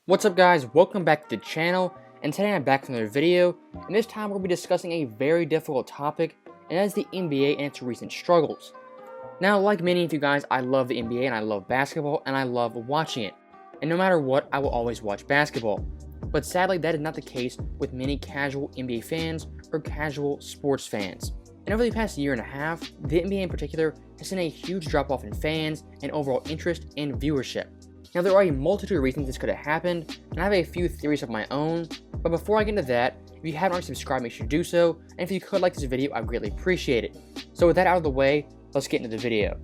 What's up guys, welcome back to the channel, and today I'm back with another video, and this time we'll be discussing a very difficult topic, and that is the NBA and its recent struggles. Now, like many of you guys, I love the NBA and I love basketball and I love watching it, and no matter what, I will always watch basketball. But sadly, that is not the case with many casual NBA fans or casual sports fans. And over the past year and a half, the NBA in particular has seen a huge drop off in fans and overall interest and viewership. Now, there are a multitude of reasons this could have happened, and I have a few theories of my own, but before I get into that, if you haven't already subscribed, make sure to do so, and if you could like this video, I'd greatly appreciate it. So with that out of the way, let's get into the video.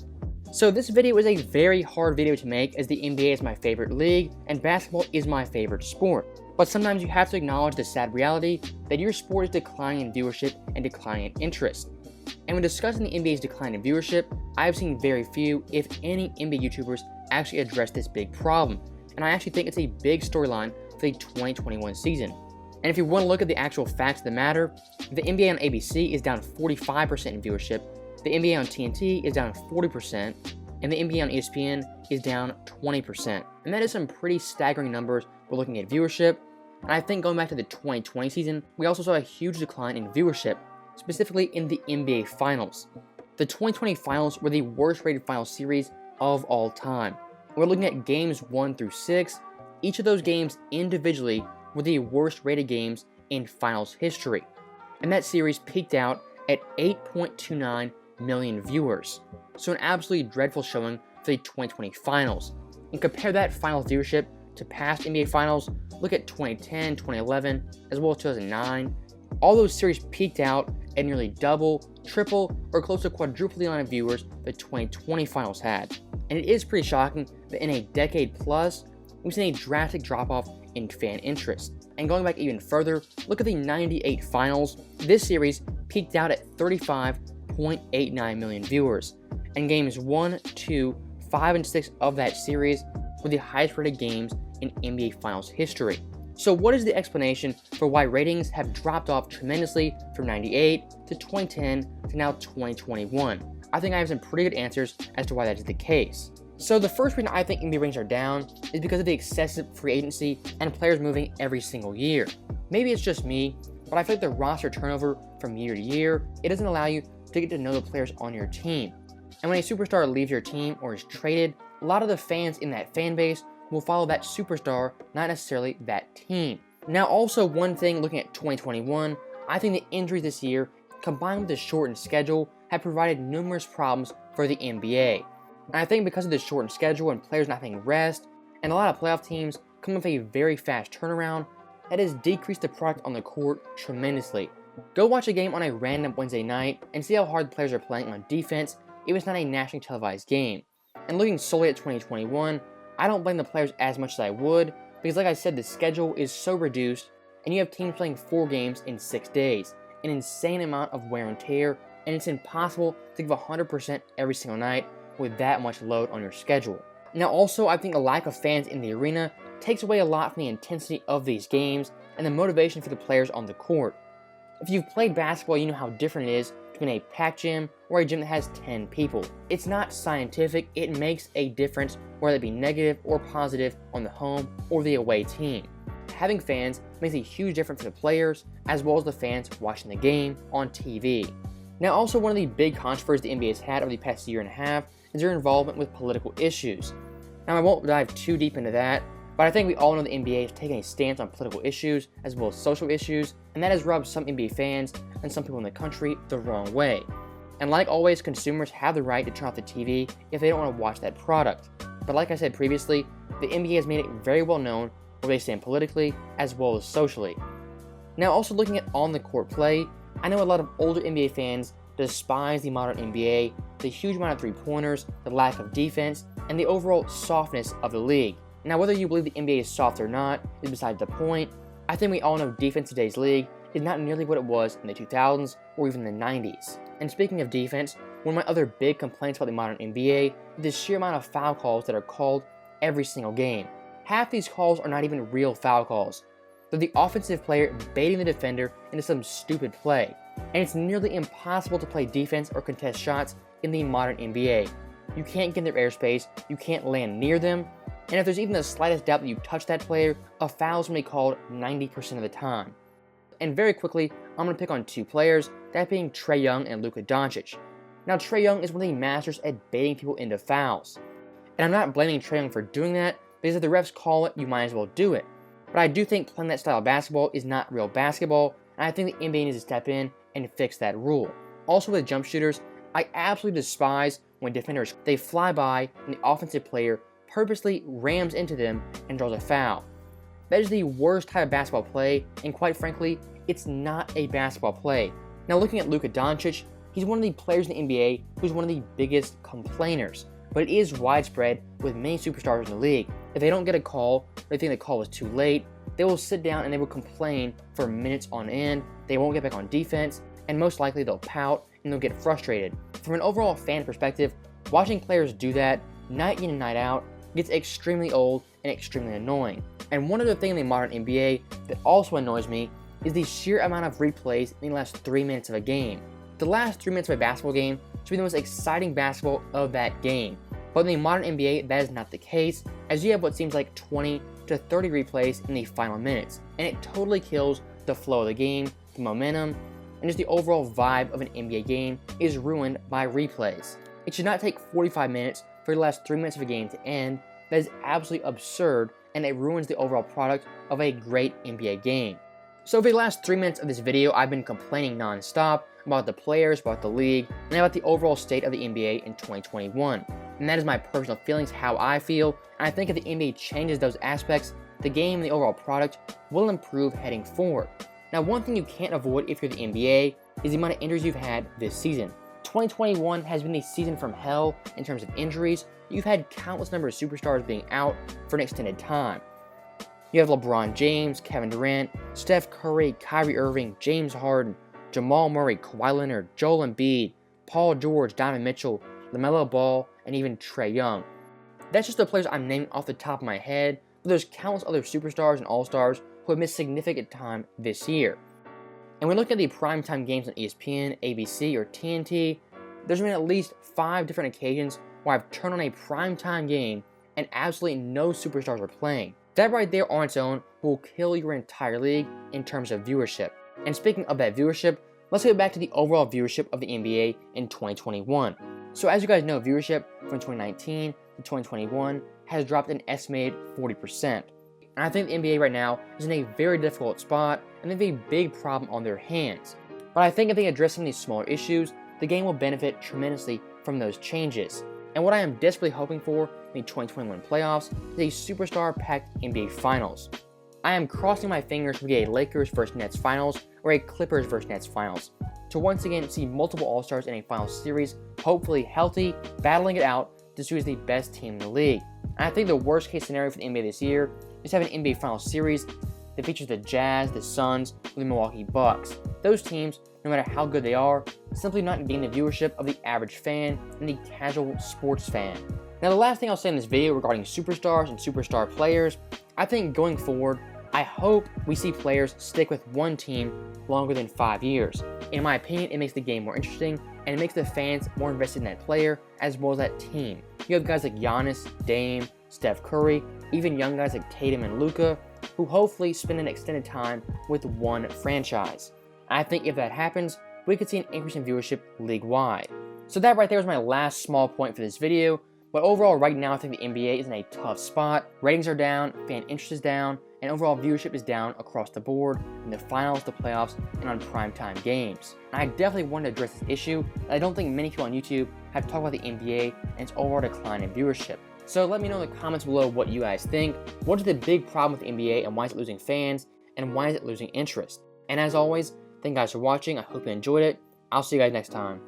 So this video is a very hard video to make, as the NBA is my favorite league, and basketball is my favorite sport. But sometimes you have to acknowledge the sad reality that your sport is declining in viewership and declining in interest. And when discussing the NBA's decline in viewership, I have seen very few, if any, NBA YouTubers actually address this big problem, and I actually think it's a big storyline for the 2021 season. And if you want to look at the actual facts of the matter, the NBA on ABC is down 45% in viewership, the NBA on TNT is down 40%, and the NBA on ESPN is down 20%. And that is some pretty staggering numbers we're looking at viewership, and I think going back to the 2020 season, we also saw a huge decline in viewership, specifically in the NBA Finals. The 2020 Finals were the worst rated final series of all time. We're looking at games 1 through 6. Each of those games individually were the worst rated games in finals history. And that series peaked out at 8.29 million viewers. So an absolutely dreadful showing for the 2020 Finals. And compare that finals viewership to past NBA Finals. Look at 2010, 2011, as well as 2009. All those series peaked out at nearly double, triple, or close to quadruple the amount of viewers the 2020 Finals had. And it is pretty shocking that in a decade plus, we've seen a drastic drop-off in fan interest. And going back even further, look at the 98 Finals. This series peaked out at 35.89 million viewers. And games 1, 2, 5, and 6 of that series were the highest rated games in NBA Finals history. So what is the explanation for why ratings have dropped off tremendously from 98 to 2010 to now 2021? I think I have some pretty good answers as to why that is the case. So the first reason I think NBA ratings are down is because of the excessive free agency and players moving every single year. Maybe it's just me, but I feel like the roster turnover from year to year, it doesn't allow you to get to know the players on your team. And when a superstar leaves your team or is traded, a lot of the fans in that fan base will follow that superstar, not necessarily that team. Now also, one thing looking at 2021, I think the injuries this year, combined with the shortened schedule, have provided numerous problems for the NBA. And I think because of the shortened schedule and players not having rest, and a lot of playoff teams come with a very fast turnaround, that has decreased the product on the court tremendously. Go watch a game on a random Wednesday night and see how hard the players are playing on defense if it's not a nationally televised game. And looking solely at 2021, I don't blame the players as much as I would, because like I said, the schedule is so reduced, and you have teams playing 4 games in 6 days, an insane amount of wear and tear, and it's impossible to give 100% every single night with that much load on your schedule. Now also, I think a lack of fans in the arena takes away a lot from the intensity of these games and the motivation for the players on the court. If you've played basketball, you know how different it is between a packed gym or a gym that has 10 people. It's not scientific, it makes a difference whether it be negative or positive on the home or the away team. Having fans makes a huge difference for the players as well as the fans watching the game on TV. Now also, one of the big controversies the NBA has had over the past year and a half is their involvement with political issues. Now I won't dive too deep into that, but I think we all know the NBA has taken a stance on political issues as well as social issues, and that has rubbed some NBA fans and some people in the country the wrong way. And like always, consumers have the right to turn off the TV if they don't want to watch that product. But like I said previously, the NBA has made it very well known where they stand politically as well as socially. Now also looking at on-the-court play, I know a lot of older NBA fans despise the modern NBA, the huge amount of three-pointers, the lack of defense, and the overall softness of the league. Now whether you believe the NBA is soft or not is beside the point. I think we all know defense in today's league is not nearly what it was in the 2000s or even the 90s. And speaking of defense, one of my other big complaints about the modern NBA is the sheer amount of foul calls that are called every single game. Half these calls are not even real foul calls. They're the offensive player baiting the defender into some stupid play. And it's nearly impossible to play defense or contest shots in the modern NBA. You can't get in their airspace, you can't land near them, And if there's even the slightest doubt that you touch that player, a foul is going to be called 90% of the time. And very quickly, I'm going to pick on two players, that being Trey Young and Luka Doncic. Now, Trey Young is one of the masters at baiting people into fouls. And I'm not blaming Trey Young for doing that, because if the refs call it, you might as well do it. But I do think playing that style of basketball is not real basketball, and I think the NBA needs to step in and fix that rule. Also with jump shooters, I absolutely despise when defenders, they fly by and the offensive player purposely rams into them and draws a foul. That is the worst type of basketball play, and quite frankly, it's not a basketball play. Now looking at Luka Doncic, he's one of the players in the NBA who's one of the biggest complainers, but it is widespread with many superstars in the league. If they don't get a call, they think the call was too late, they will sit down and they will complain for minutes on end, they won't get back on defense, and most likely they'll pout and they'll get frustrated. From an overall fan perspective, watching players do that night in and night out gets extremely old and extremely annoying. And one other thing in the modern NBA that also annoys me is the sheer amount of replays in the last 3 minutes of a game. The last 3 minutes of a basketball game should be the most exciting basketball of that game. But in the modern NBA, that is not the case, as you have what seems like 20 to 30 replays in the final minutes, and it totally kills the flow of the game, the momentum, and just the overall vibe of an NBA game is ruined by replays. It should not take 45 minutes for the last 3 minutes of a game to end. That is absolutely absurd, and it ruins the overall product of a great NBA game. So for the last 3 minutes of this video, I've been complaining non-stop about the players, about the league, and about the overall state of the NBA in 2021. And that is my personal feelings, how I feel, and I think if the NBA changes those aspects, the game and the overall product will improve heading forward. Now, one thing you can't avoid if you're the NBA is the amount of injuries you've had this season. 2021 has been a season from hell in terms of injuries. You've had countless number of superstars being out for an extended time. You have LeBron James, Kevin Durant, Steph Curry, Kyrie Irving, James Harden, Jamal Murray, Kawhi Leonard, Joel Embiid, Paul George, Donovan Mitchell, LaMelo Ball, and even Trey Young. That's just the players I'm naming off the top of my head, but there's countless other superstars and all-stars who have missed significant time this year. And when looking at the primetime games on ESPN, ABC, or TNT, there's been at least 5 different occasions where I've turned on a primetime game and absolutely no superstars are playing. That right there on its own will kill your entire league in terms of viewership. And speaking of that viewership, let's get back to the overall viewership of the NBA in 2021. So as you guys know, viewership from 2019 to 2021 has dropped an estimated 40%. And I think the NBA right now is in a very difficult spot and they have a big problem on their hands. But I think if they address some of these smaller issues, the game will benefit tremendously from those changes. And what I am desperately hoping for in the 2021 playoffs is a superstar-packed NBA Finals. I am crossing my fingers we get a Lakers vs Nets Finals or a Clippers vs Nets Finals to once again see multiple All-Stars in a Finals series, hopefully healthy, battling it out to choose the best team in the league. And I think the worst case scenario for the NBA this year is to have an NBA Finals series that features the Jazz, the Suns, or the Milwaukee Bucks. Those teams, no matter how good they are, simply not gain the viewership of the average fan and the casual sports fan. Now the last thing I'll say in this video regarding superstars and superstar players, I think going forward, I hope we see players stick with one team longer than 5 years. In my opinion, it makes the game more interesting and it makes the fans more invested in that player as well as that team. You have guys like Giannis, Dame, Steph Curry, even young guys like Tatum and Luka, who hopefully spend an extended time with one franchise. I think if that happens, we could see an increase in viewership league-wide. So that right there was my last small point for this video, but overall right now I think the NBA is in a tough spot. Ratings are down, fan interest is down, and overall viewership is down across the board in the finals, the playoffs, and on primetime games. And I definitely want to address this issue that I don't think many people on YouTube have talked about the NBA and its overall decline in viewership. So let me know in the comments below what you guys think. What is the big problem with the NBA and why is it losing fans and why is it losing interest? And as always, thank you guys for watching. I hope you enjoyed it. I'll see you guys next time.